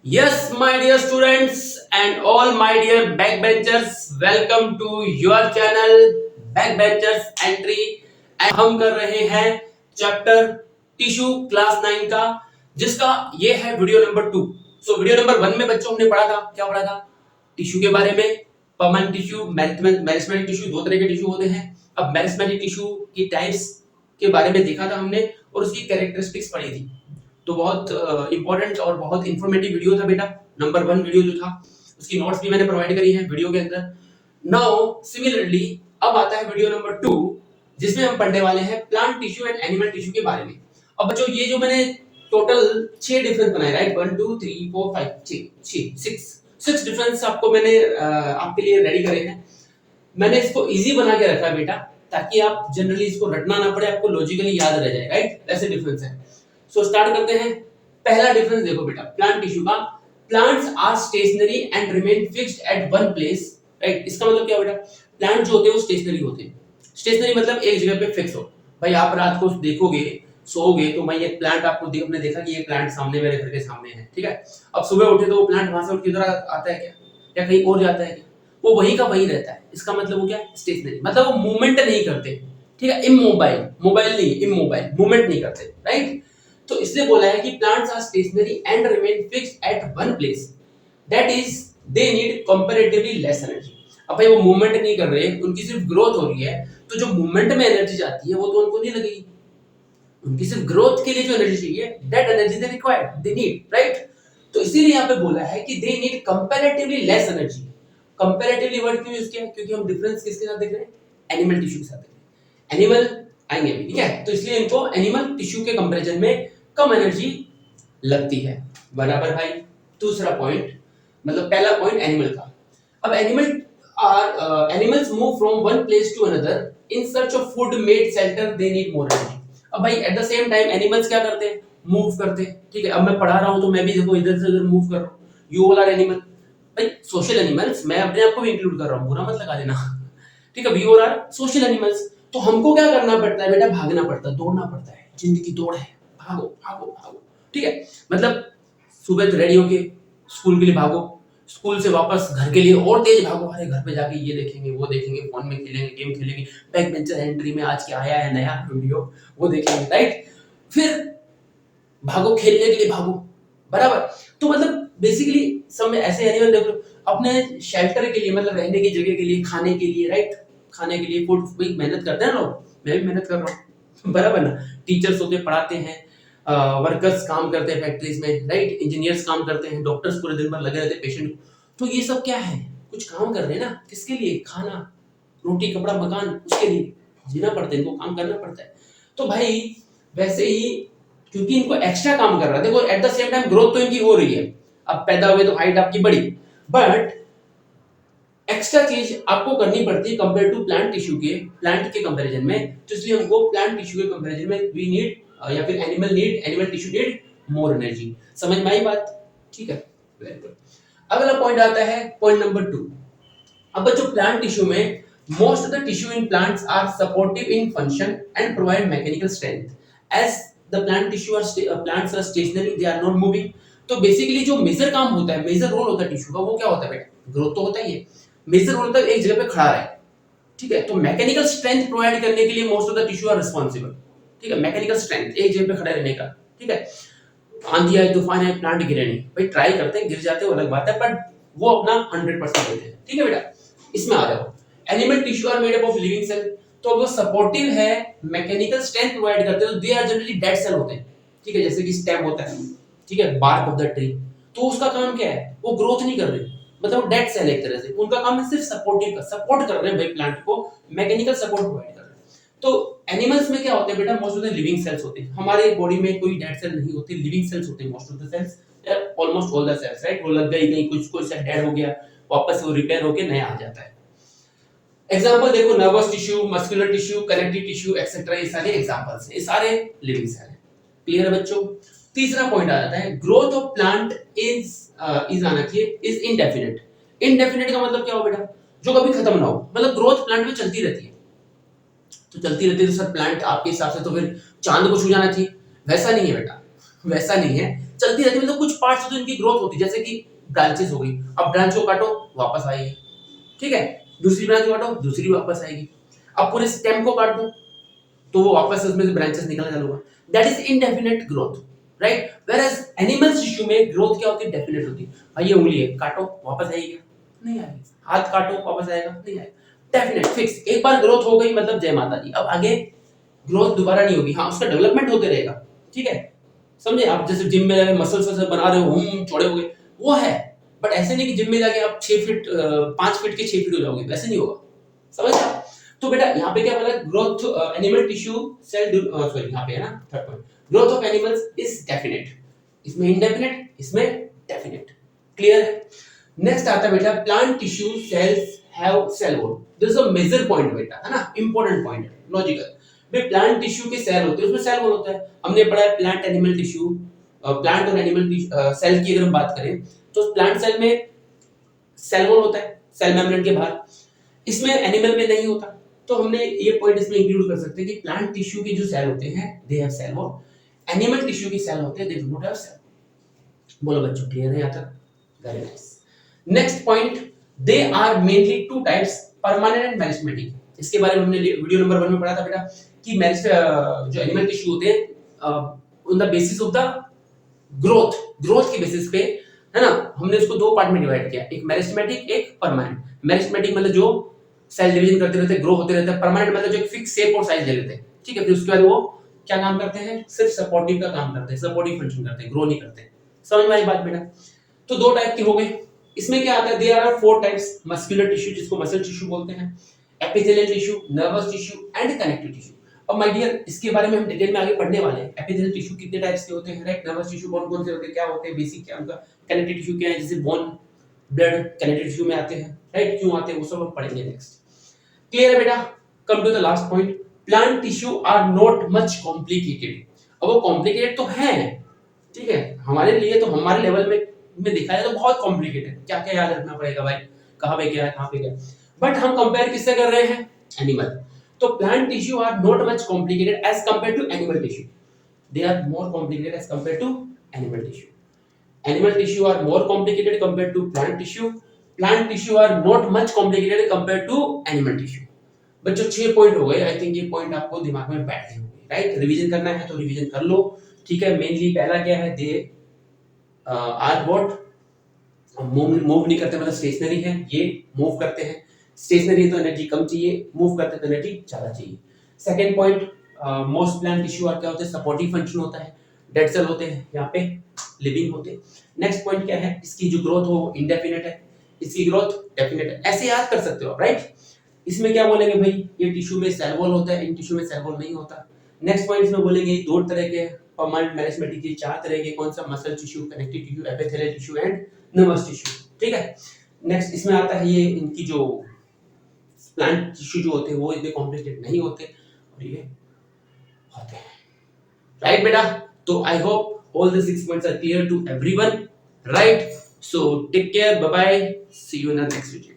Yes, my dear students and all my dear backbenchers, welcome to your channel Backbenchers Entry। हम कर रहे हैं chapter tissue class 9 का, जिसका ये है video number 2। So video number 1 में बच्चों हमने पढ़ा था, क्या पढ़ा था? टिश्यू के बारे में। परमानेंट टिश्यू, मेरिस्टेमेटिक टिश्यू, दो तरह के टिश्यू होते हैं। अब मेरिस्टेमेटिक टिश्यू की टाइप्स के बारे में देखा था हमने और उसकी कैरेक्टरिस्टिक्स पढ़ी थी। तो बहुत इंपॉर्टेंट और बहुत इंफॉर्मेटिव वीडियो था बेटा। नंबर 1 वीडियो जो था उसकी नोट्स भी मैंने प्रोवाइड करी है वीडियो के अंदर। नाउ सिमिलरली अब आता है वीडियो नंबर 2, जिसमें हम पढ़ने वाले हैं plant tissue and animal tissue के बारे में। अब बच्चों ये जो मैंने टोटल 6 डिफरेंस बनाए, राइट, 1 2 3 4 5 6 डिफरेंस आपको मैंने आपके लिए रेडी करे हैं। मैंने इसको इजी बना के रखा है बेटा, ताकि आप जनरली इसको रटना ना पड़े, आपको लॉजिकली याद रह जाए, राइट। ऐसे डिफरेंस है। सो स्टार्ट करते हैं। पहला डिफरेंस देखो बेटा प्लांट टिश्यू का। Plants are stationary and remain fixed at one place, right. इसका मतलब क्या बेटा? प्लांट जो होते हैं वो स्टेशनरी होते हैं। स्टेशनरी मतलब एक जगह पे फिक्स हो। भाई आप रात को देखोगे, सोओगे तो भाई एक प्लांट आपको आपने देखा कि ये प्लांट सामने मेरे घर के सामने है, ठीक है। अब सुबह उठे तो वो प्लांट वहां से उठ के इधर आता है क्या, या कहीं और जाता है क्या? वो वहीं का वहीं रहता है। इसका मतलब वो क्या है? स्टेशनरी मतलब वो मूवमेंट नहीं करते, ठीक है। इमोबाइल, मोबाइल नहीं, इमोबाइल, मूवमेंट नहीं करते, राइट। तो इसलिए बोला है कि plants are stationary and remain fixed at one place, that is they need comparatively less energy. अब भाई वो मूवमेंट नहीं कर रहे, उनकी सिर्फ ग्रोथ हो रही है, तो जो मूवमेंट में एनर्जी जाती है वो तो उनको नहीं लगेगी। उनकी सिर्फ ग्रोथ के लिए जो एनर्जी चाहिए, that energy they require, they need, right. तो इसीलिए यहाँ पे बोला है कि दे need comparatively less energy. Comparatively word क्यों यूज किया है? क्योंकि हम डिफरेंस किसके साथ देख रहे हैं? एनिमल टिश्यू के साथ देख रहे हैं। एनिमल आएंगे अभी, ठीक है। तो इसलिए इनको एनिमल टिश्यू के कंपैरिजन में कम एनर्जी लगती है, बराबर भाई। दूसरा पॉइंट, मतलब पहला पॉइंट एनिमल का। अब animals move from one place to another in search of food, mate, shelter, they need more energy. अब भाई at the same time animals क्या करते हैं? मूव करते हैं, ठीक है। अब मैं पढ़ा रहा हूं तो मैं भी देखो इधर से उधर मूव कर रहा हूं। यू ऑल आर एनिमल, भाई सोशल एनिमल्स, मैं अपने आप को भी इंक्लूड कर रहा हूं, बुरा मत लगा देना, ठीक है। We all are social animals. तो हमको क्या करना पड़ता है बेटा? भागना पड़ता है, दौड़ना पड़ता है। जिंदगी दौड़ है, भागो भागो भागो, ठीक है। मतलब सुबह तो रेडी होके स्कूल के लिए भागो, स्कूल से वापस घर के लिए और तेज भागो। अरे घर पे जाके ये देखेंगे, वो देखेंगे, फोन में खेलेंगे, गेम खेलेंगे, बैक बेंचर एंट्री में आज क्या आया है नया वीडियो, वो देखेंगे, राइट। फिर भागो, खेलने के लिए भागो, बराबर। तो मतलब बेसिकली सब में ऐसे एनिमल देख लो, अपने शेल्टर के लिए, मतलब रहने की जगह के लिए, खाने के लिए, राइट, खाने के लिए फूड भी मेहनत करते हैं लोग। मैं भी मेहनत कर रहा हूँ, बराबर ना। टीचर्स होते पढ़ाते हैं, वर्कर्स काम करते हैं फैक्ट्रीज में, राइट, इंजीनियर्स काम करते हैं, डॉक्टर्स पूरे दिन भर लगे रहते हैं पेशेंट। तो ये सब क्या है? कुछ काम कर रहे हैं ना, किसके लिए? खाना, रोटी, कपड़ा, मकान, उसके लिए जीना पड़ता है, इनको काम करना पड़ता है। तो भाई वैसे ही, क्योंकि इनको एक्स्ट्रा काम कर रहा है, देखो eight the same time growth तो इनकी हो रही है, अब पैदा हुए तो हाइट आपकी बढ़ी, बट एक्स्ट्रा चीज आपको करनी पड़ती है कंपेयर टू प्लांट टिश्यू के, प्लांट के कंपैरिजन में। तो इसलिए हमको प्लांट टिश्यू के कंपैरिजन में वी नीड, या फिर animal tissue need more energy. समझ में आई बात? ठीक है, वेरी गुड। अगला पॉइंट आता है पॉइंट नंबर 2। अब बच्चों प्लांट टिश्यू में most of the tissue in plants are supportive in function and provide mechanical strength, as the plant tissue are plants are stationary, they are not moving. तो basically जो major काम होता है, major role होता है tissue का, वो क्या होता है बेटा? ग्रोथ तो होता ही है। मेजर रोल होता है एक जगह पे खड़ा रहे, ठीक है। तो मैकेनिकल स्ट्रेंथ प्रोवाइड करने के लिए most of the tissue are responsible, ठीक है। मैकेनिकल स्ट्रेंथ, एक जगह पे खड़े रहने का, ठीक है। आंधी आई, तूफान है, प्लांट गिरे नहीं, भाई ट्राई करते हैं, गिर जाते हैं अलग बात है, बट वो अपना 100% देते हैं, ठीक है बेटा। इसमें आ जाओ। Animal tissue are made up of living cell, तो वो सपोर्टिव है, मैकेनिकल स्ट्रेंथ प्रोवाइड करते हैं, तो they are generally dead cell होते हैं, ठीक है। जैसे कि स्टेम होता है, ठीक है, बार्क ऑफ द ट्री, तो उसका काम क्या है? वो ग्रोथ नहीं कर रहे, मतलब डेड सेल एक तरह से। उनका काम है सिर्फ सपोर्टिव का, सपोर्ट कर रहे हैं भाई प्लांट को, मैकेनिकल सपोर्ट प्रोवाइड कर रहे हैं। तो एनिमल्स में क्या होते हैं बेटा? Most of the living cells होते हैं। हमारे बॉडी में कोई डेड सेल नहीं होते, लिविंग सेल्स होते हैं most of the cells, almost all the cells, right. वो लग गई कहीं, कुछ कोई सेल डेड हो गया, वापस वो रिपेयर होके नया आ जाता है। एग्जांपल देखो, nervous tissue, muscular tissue, connective tissue etcetera, ये सारे एग्जांपल्स हैं, ये सारे लिविंग सेल हैं। क्लियर है बच्चों? तीसरा पॉइंट आ जाता है, ग्रोथ ऑफ प्लांट इज आना चाहिए, इज इनडेफिनिट। इनडेफिनिट का मतलब क्या हो बेटा? जो कभी खत्म ना हो, मतलब ग्रोथ प्लांट में चलती रहती है। तो चलती रहती है तो सर प्लांट आपके हिसाब से तो फिर चांद को छू जाना चाहिए, वैसा नहीं है बेटा, वैसा नहीं है। चलती रहती है, मतलब कुछ पार्ट्स होते हैं इनकी ग्रोथ होती है, जैसे कि ब्रांचेस हो गई, अब ब्रांच को काटो वापस आएगी, ठीक है, दूसरी ब्रांच को काटो दूसरी वापस आएगी, अब पूरे स्टेम को काट दो तो वो वापस उसमें से ब्रांचेस निकलना चालू होगा, that is indefinite growth, right. Whereas animals tissue में ग्रोथ क्या होती है, डेफिनेट होती है। भाई ये उंगली है, काटो वापस आएगी क्या, नहीं आएगी, हाथ काटो वापस आएगा, नहीं आएगा, डेफिनेट फिक्स, एक बार ग्रोथ हो गई मतलब जय माता दी, अब आगे ग्रोथ दोबारा नहीं होगी, हाँ उसका डेवलपमेंट होते रहेगा, ठीक है, समझे। आप जैसे जिम में जाके मसल्स वसल बना रहे हो, चौड़े हो गए, वो है, बट ऐसे नहीं कि जिम में जाके आप 6 फीट 5 फीट के 6 फीट हो जाओगे, वैसे नहीं होगा, समझ रहे। तो बेटा यहाँ पे क्या बोला, growth animal tissue cell, sorry यहाँ पे है ना third point, growth of animals is definite, इसमें इनडेफिनेट, इसमें डेफिनेट, क्लियर है। नेक्स्ट आता है बेटा plant tissue cells have cell wall, this is a major point बेटा, है ना, इंपॉर्टेंट पॉइंट है, लॉजिकल। भाई प्लांट टिश्यू के सेल होते हैं, उसमें सेल वॉल होता है, हमने पढ़ा है प्लांट एनिमल टिश्यू, प्लांट और एनिमल सेल की अगर हम बात करें तो प्लांट सेल में सेल वॉल होता है सेल मेम्ब्रेन के बाहर, इसमें एनिमल में नहीं होता, तो हमने ये पॉइंट इसमें इंक्लूड कर सकते हैं कि प्लांट टिश्यू के जो सेल होते हैं they have cell wall, animal tissue के सेल होते हैं they do not have cell. बोलो बच्चों, क्लियर है यहाँ तक, very nice. Next point, they are mainly two types, permanent and meristematic, इसके बारे में हमने वीडियो नंबर 1 में पढ़ा था बेटा कि जो एनिमल टिश्यू होते हैं on the basis of the growth के बेसिस पे, है ना, हमने इसको दो पार्ट में डिवाइड किया, एक मेरिस्टेमेटिक एक परमानेंट। मेरिस्टेमेटिक मतलब जो सेल डिवीजन करते रहते हैं, ग्रो होते रहते हैं, परमानेंट मतलब जो एक फिक्स शेप और साइज ले लेते हैं, ठीक है, फिर उसके बाद वो क्या काम करते हैं, सिर्फ सपोर्टिव का काम करते हैं, सपोर्टिव फंक्शन करते हैं, ग्रो नहीं करते, समझ में आई बात बेटा। तो दो टाइप के हो गए, इसमें क्या आता है, there are 4 types, muscular tissue जिसको मसल टिश्यू बोलते हैं, epithelial tissue, nervous tissue and connective tissue. अब माय डियर इसके बारे में हम डिटेल में आगे पढ़ने वाले हैं, एपिथेलियल टिश्यू कितने टाइप्स के होते हैं, राइट, नर्वस टिश्यू कौन कौन से होते हैं, क्या होते हैं, बेसिक क्या उनका, कनेक्टिव टिश्यू क्या है, जैसे बोन ब्लड कनेक्टिव टिश्यू में आते हैं, राइट, क्यों आते हैं वो सब हम पढ़ेंगे नेक्स्ट, क्लियर है बेटा। Come to the last point, plant tissue are not much complicated, अब वो कॉम्प्लिकेटेड तो है, ठीक है, हमारे लिए तो हमारे लेवल में देखा जाए तो बहुत कॉम्प्लिकेटेड है, क्या क्या याद रखना पड़ेगा भाई, कहां पे क्या है कहां पे क्या, बट हम कंपेयर किससे कर रहे हैं, एनिमल, तो plant tissue are not much complicated as compare to animal tissue, they are more complicated as compare to animal tissue, animal tissue are more complicated compare to plant tissue, plant tissue are not much complicated compare to animal tissue. बच्चों 6 point हो गए, I think ये point आपको दिमाग में बैठ गए होंगे, राइट, रिवीजन करना है तो रिवीजन कर लो, ठीक है। मेनली पहला क्या है, दे आर व्हाट, मूव नहीं करते मतलब स्टेशनरी है, ये मूव करते हैं, स्टेशनरी तो एनर्जी कम चाहिए, मूव करते तो एनर्जी ज्यादा चाहिए। Second point, most plant tissue are क्या होते हैं, सपोर्टिव फंक्शन होता है, डेड सेल होते हैं, यहाँ पे लिविंग होते हैं। नेक्स्ट पॉइंट क्या है, इसकी जो ग्रोथ हो इंडेफिनेट है, इसकी ग्रोथ डेफिनेट है, ऐसे याद कर सकते हो आप, राइट। इसमें क्या बोलेंगे भाई, ये टिश्यू में सेल वॉल होता है, इन टिश्यू में सेल वॉल नहीं होता। नेक्स्ट पॉइंट इसमें बोलेंगे दो तरह के परमानेंट मेरिस्टेमेटिक के 4 तरह के, कौन सा, muscle tissue, connective tissue, epithelial tissue and nervous tissue, ठीक है। नेक्स्ट इसमें आता है ये इनकी जो प्लांट टिश्यू जो होते हैं वो इतने कॉम्प्लिकेटेड नहीं होते और ये होते हैं, राइट बेटा। तो I hope all the 6 points are clear to everyone, right. So take care, bye bye, see you in the next video.